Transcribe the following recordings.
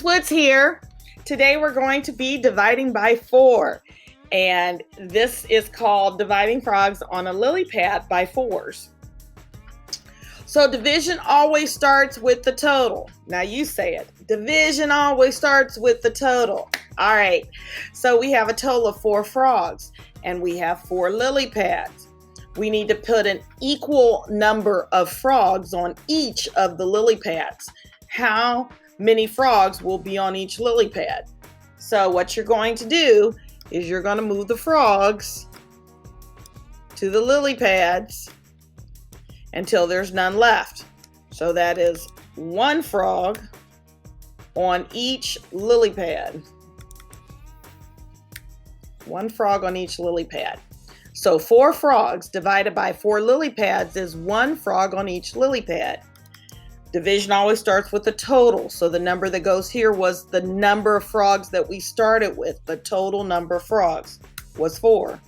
What's here. Today we're going to be dividing by 4, and this is called dividing frogs on a lily pad by 4s. So division always starts with the total. Now you say it. Division always starts with the total. All right, so we have a total of 4 frogs and we have 4 lily pads. We need to put an equal number of frogs on each of the lily pads. How many frogs will be on each lily pad? So what you're going to do is you're going to move the frogs to the lily pads until there's none left. So that is 1 frog on each lily pad. 1 frog on each lily pad. So 4 frogs divided by 4 lily pads is 1 frog on each lily pad. Division always starts with the total. So the number that goes here was the number of frogs that we started with. The total number of frogs was 4.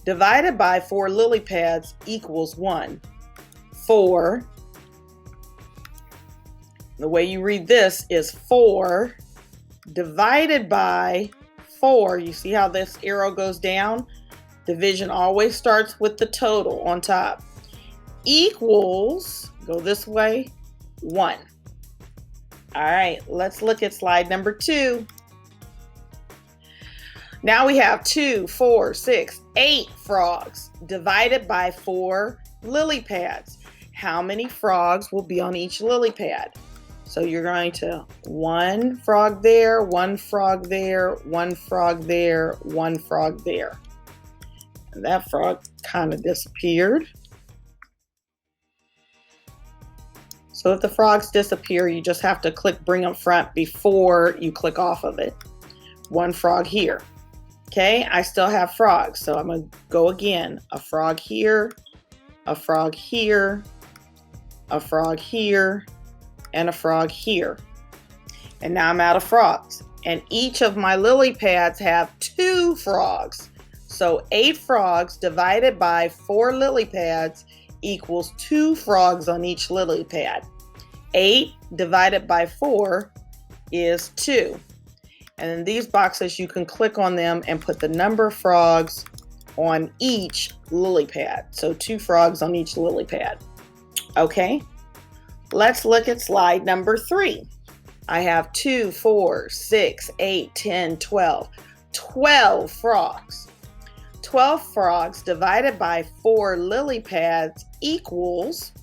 Divided by 4 lily pads equals 1. 4. The way you read this is 4 divided by 4. You see how this arrow goes down? Division always starts with the total on top. Equals, go this way, 1. All right, let's look at slide number 2. Now we have 2, 4, 6, 8 frogs divided by 4 lily pads. How many frogs will be on each lily pad? So you're going to 1 frog there, 1 frog there, 1 frog there, 1 frog there. And that frog kind of disappeared. So if the frogs disappear, you just have to click bring up front before you click off of it. 1 frog here. Okay, I still have frogs, so I'm going to go again. A frog here, a frog here, a frog here, and a frog here. And now I'm out of frogs. And each of my lily pads have 2 frogs. So 8 frogs divided by 4 lily pads equals 2 frogs on each lily pad. 8 divided by 4 is 2. And in these boxes, you can click on them and put the number of frogs on each lily pad. So 2 frogs on each lily pad. Okay, let's look at slide number 3. I have 2, 4, 6, 8, 10, 12. 12 frogs. 12 frogs divided by 4 lily pads equals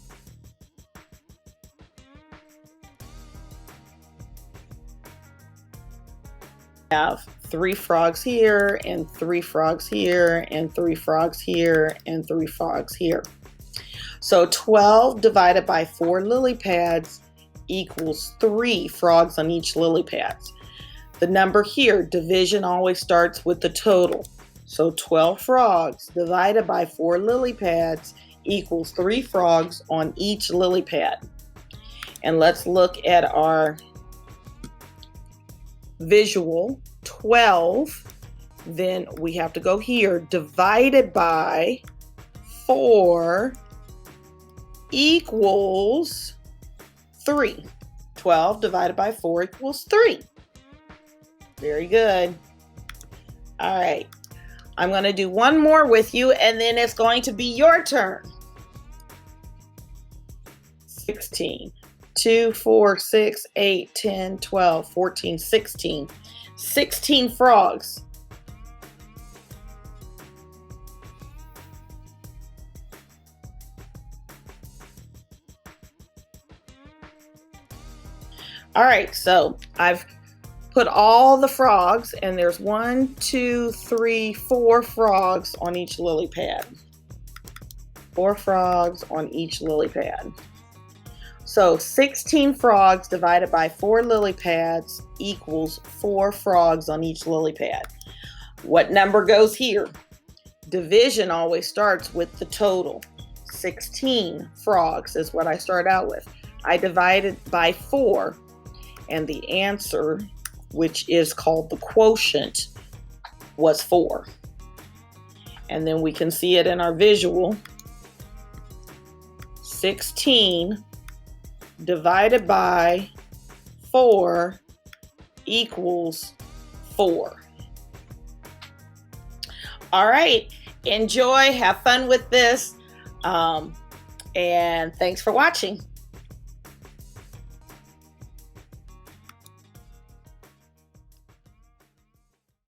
have 3 frogs here and 3 frogs here and 3 frogs here and 3 frogs here. So 12 divided by 4 lily pads equals 3 frogs on each lily pad. The number here, division always starts with the total. So 12 frogs divided by 4 lily pads equals 3 frogs on each lily pad. And let's look at our visual. 12, then we have to go here, divided by 4 equals 3. 12 divided by 4 equals 3. Very good. All right. I'm going to do one more with you, and then it's going to be your turn. 16. 2, 4, 6, 8, 10, 12, 14, 16. 16 frogs. All right, so I've put all the frogs, and there's 1, 2, 3, 4 frogs on each lily pad. 4 frogs on each lily pad. So 16 frogs divided by 4 lily pads equals 4 frogs on each lily pad. What number goes here? Division always starts with the total. 16 frogs is what I start out with. I divided by 4, and the answer, which is called the quotient, was 4. And then we can see it in our visual. 16 divided by 4 equals 4. All right, enjoy, have fun with this, and thanks for watching.